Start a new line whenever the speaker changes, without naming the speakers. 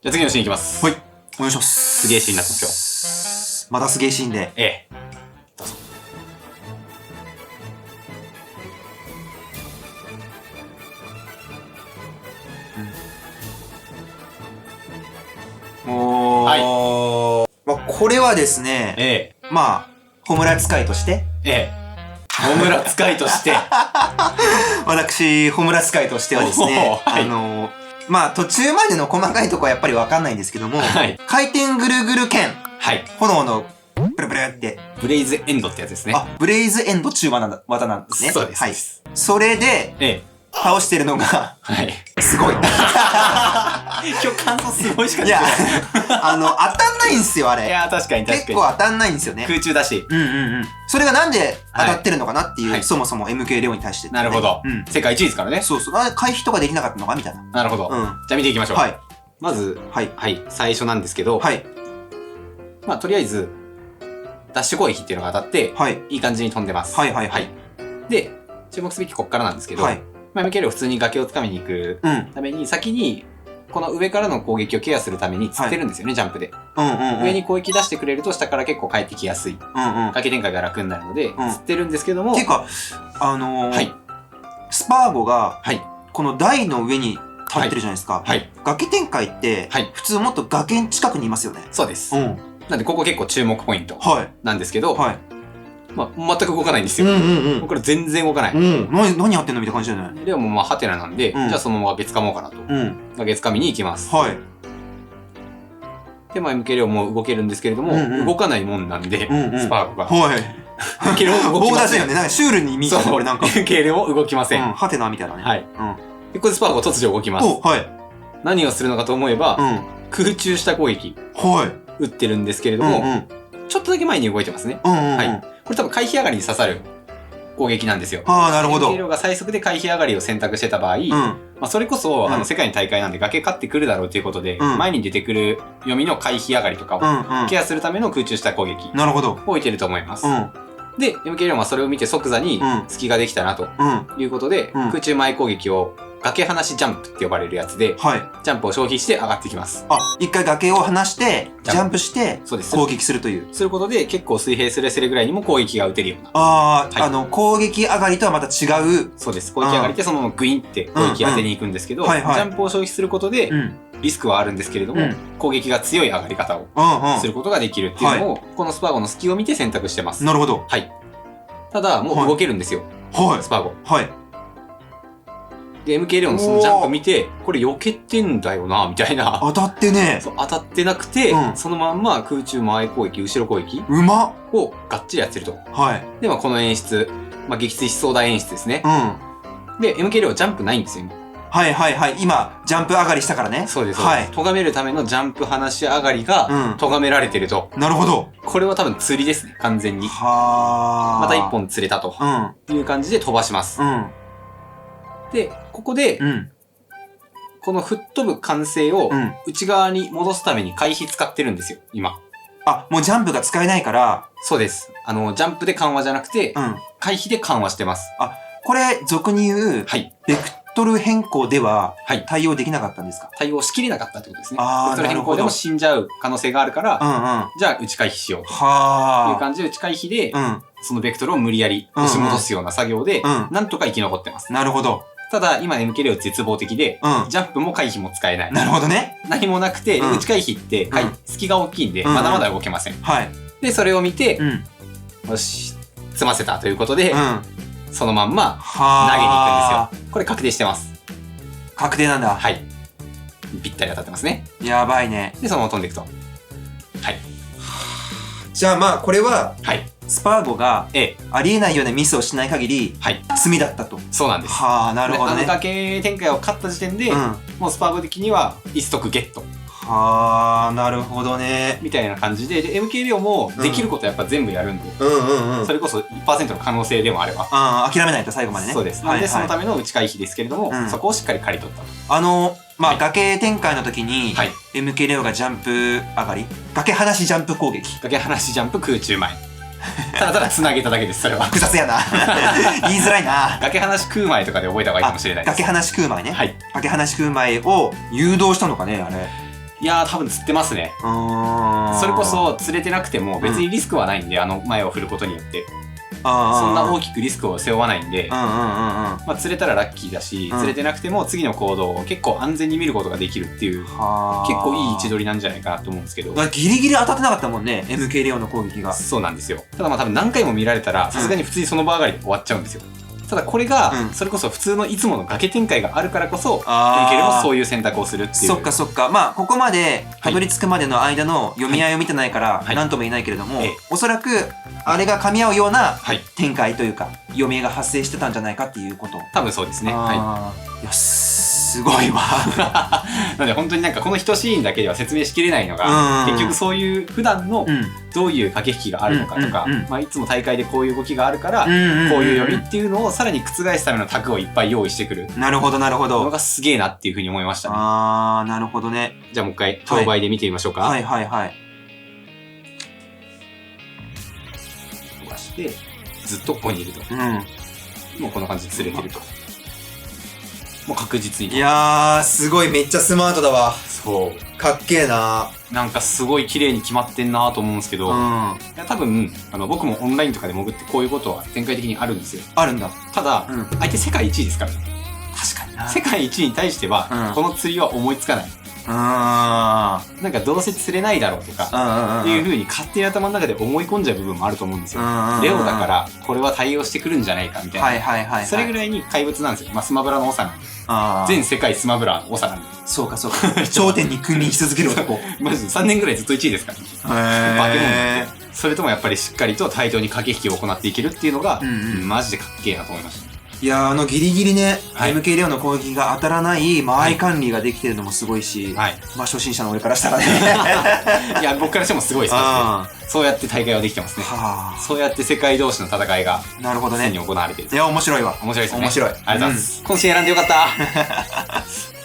じゃあ次のシーンいきます。
はい。お願いします。
すげえシーンになってます
よ。またすげえシーンで。
どうぞ。
はい。まあ、これはですね、まあ、ホムラ使いとして。
ホムラ使いとして。
私、ホムラ使いとしてはですね、まあ、途中までの細かいとこはやっぱりわかんないんですけども、回転ぐるぐる剣。炎のブルブルって。
ブレイズエンドってやつですね。
あ、ブレイズエンド中技なんですね。
そうです。はい。
それで、倒してるのが、すごい。今
日感想すごいしかない。いや、
当たんないんすよ、あれ。
いや、確かに。
結構当たんないんですよね。
空中だし。
それがなんで当たってるのかなっていう、そもそも MK レオに対して。
なるほど。世界一位ですからね。
そうそう。回避とかできなかったのかみたいな。
なるほど。じゃあ見ていきましょう。まず、最初なんですけど、まあ、とりあえず、ダッシュ攻撃っていうのが当たって、いい感じに飛んでます。で、注目すべきこっからなんですけど、まあ、MK レオ普通に崖を掴みに行くために、先に、この上からの攻撃をケアするために釣ってるんですよね、ジャンプで。上に攻撃出してくれると下から結構帰ってきやすい。崖展開が楽になるので、釣ってるんですけども。
ていうか、スパーゴが、この台の上に立ってるじゃないですか。崖展開って、普通もっと崖近くにいますよね。
そうです。なんでここ結構注目ポイントなんですけど、まあ、全く動かないんですよ。これ全然動かない。
何やってんのみたいな感じだよね。
でもまあ、ハテナなんで、じゃあそのまま崖掴もうかなと。崖掴みに行きます。で、まあ、MK レオも動けるんですけれども、動かないもんなんで、スパーゴが。MK レオ動きません。
棒出せよね。なんかシュールに見えたこれなんか。
MK レオも動きません。
ハテナみたいなね。
で、ここでスパーゴ突如動きます。何をするのかと思えば、空中下攻撃。打ってるんですけれども、ちょっとだけ前に動いてますね。これ多分回避上がりに刺さる攻撃なんですよ。
なるほど。
MK レオが最速で回避上がりを選択してた場合、まあそれこそ世界の大会なんで崖勝ってくるだろうということで、前に出てくる読みの回避上がりとかをケアするための空中下攻撃を置いてると思います。で、MK レオはそれを見て即座に隙ができたなということで、空中前攻撃を崖離しジャンプって呼ばれるやつで、ジャンプを消費して上がってきます。
一回崖を離して、ジャンプして、攻撃するという。
することで結構水平スレスレぐらいにも攻撃が打てるような。
攻撃上がりとはまた違う。
そうです。攻撃上がりってそのままグインって攻撃当てに行くんですけど、ジャンプを消費することで、リスクはあるんですけれども、攻撃が強い上がり方をすることができるっていうのを、このスパーゴの隙を見て選択してます。
なるほど。
ただ、もう動けるんですよ。スパーゴ。で、MK レオのそのジャンプ見て、これ避けてんだよな、みたいな。
当たってね。
そう、当たってなくて、そのまんま空中前攻撃、後ろ攻撃をがっちりやってると。で、まあこの演出、まあ撃墜しそうだ演出ですね。で、MK レオジャンプないんですよ、今。
今、ジャンプ上がりしたからね。
そうです。咎めるためのジャンプ離し上がりが、咎められてると。
なるほど。
これは多分釣りですね、完全に。また一本釣れたと。いう感じで飛ばします。で、ここで、この吹っ飛ぶ慣性を内側に戻すために回避使ってるんですよ、今。
もうジャンプが使えないから。
そうです。ジャンプで緩和じゃなくて、回避で緩和してます。
これ、俗に言う、ベクトル変更では対応できなかったんですか？
対応しきれなかったってことですね。ベクトル変更でも死んじゃう可能性があるから、じゃあ内回避しようという感じで内回避で、そのベクトルを無理やり押し戻すような作業で、なんとか生き残ってます。
なるほど。
ただ、今 MK レオ絶望的で、ジャンプも回避も使えない。
なるほどね。
何もなくて、内回避って隙が大きいんで、まだまだ動けません。で、それを見て、よし、詰ませたということで、そのまんま投げに行くんですよ。これ確定してます。
確定なんだ。
ぴったり当たってますね。
やばいね。
で、そのまま飛んでいくと。
じゃあまあ、これは、スパーゴがありえないようなミスをしない限り、罪だったと。
そうなんです。
なるほどね。
崖展開を勝った時点で、もうスパーゴ的には一足ゲット。
なるほどね。
みたいな感じで、MK レオもできることやっぱ全部やるんで、それこそ 1% の可能性でもあれば。
諦めないと最後までね。
そうです。なので、そのための内回避ですけれども、そこをしっかり刈り取ったと。
まあ、崖展開の時に、MK レオがジャンプ上がり、崖離しジャンプ攻撃。
崖離しジャンプ空中前。ただただ繋げただけです、それは。
複雑やな。言いづらいな。
崖離し空前とかで覚えた方がいいかもしれないです。
崖離し空前ね。崖離し空前を誘導したのかね、あれ。
いやー多分釣ってますね。それこそ釣れてなくても別にリスクはないんで、前を振ることによって。そんな大きくリスクを背負わないんで、釣れたらラッキーだし、釣れてなくても次の行動を結構安全に見ることができるっていう、結構いい位置取りなんじゃないかなと思うんですけど。
ギリギリ当たってなかったもんね、MK レオンの攻撃が。
そうなんですよ。ただ多分何回も見られたら、さすがに普通にその場上がりで終わっちゃうんですよ。ただこれが、それこそ普通のいつもの崖展開があるからこそ、MK レオンもそういう選択をするっていう。
そっかそっか。まあ、ここまでたどり着くまでの間の読み合いを見てないから、なんとも言えないけれども、おそらく、あれが噛み合うような展開というか、読み合いが発生してたんじゃないかっていうこと。
多分そうですね。はい。
いや、すごいわ。
なので本当になんかこの一シーンだけでは説明しきれないのが、結局そういう普段のどういう駆け引きがあるのかとか、いつも大会でこういう動きがあるから、こういう読みっていうのをさらに覆すためのタグをいっぱい用意してくる。
なるほど、なるほど。
のがすげえなっていうふうに思いましたね。
なるほどね。
じゃあもう一回、当倍で見てみましょうか。
はいはいはい。
飛ばして、ずっとここにいると。もうこんな感じで釣れてると。もう確実に。
いやー、すごい、めっちゃスマートだわ。
そう。
かっけえな。
なんかすごい綺麗に決まってんなと思うんですけど、いや多分、僕もオンラインとかで潜ってこういうことは展開的にあるんですよ。
あるんだ。
ただ、相手世界一位ですからね。
確かにな。
世界一位に対しては、この釣りは思いつかない。なんかどうせ釣れないだろうとか、っていう風に勝手に頭の中で思い込んじゃう部分もあると思うんですよ。レオだから、これは対応してくるんじゃないかみたいな。それぐらいに怪物なんですよ。スマブラの長なんで。全世界スマブラの長なんで。
そうかそうか。頂点に君臨し続ける男。
マジで3年ぐらいずっと1位ですからね。化け物なんで。それともやっぱりしっかりと対等に駆け引きを行っていけるっていうのが、マジでかっけえなと思いました。
いやギリギリね、MK レオンの攻撃が当たらない間合い管理ができてるのもすごいし、まあ初心者の俺からしたらね。
いや、僕からしてもすごいですね。そうやって大会はできてますね。そうやって世界同士の戦いが、
なるほどね。
常に行われている。
いや、面白いわ。
面白いですね。
面白い。
ありがとうございます。今週選んでよかった。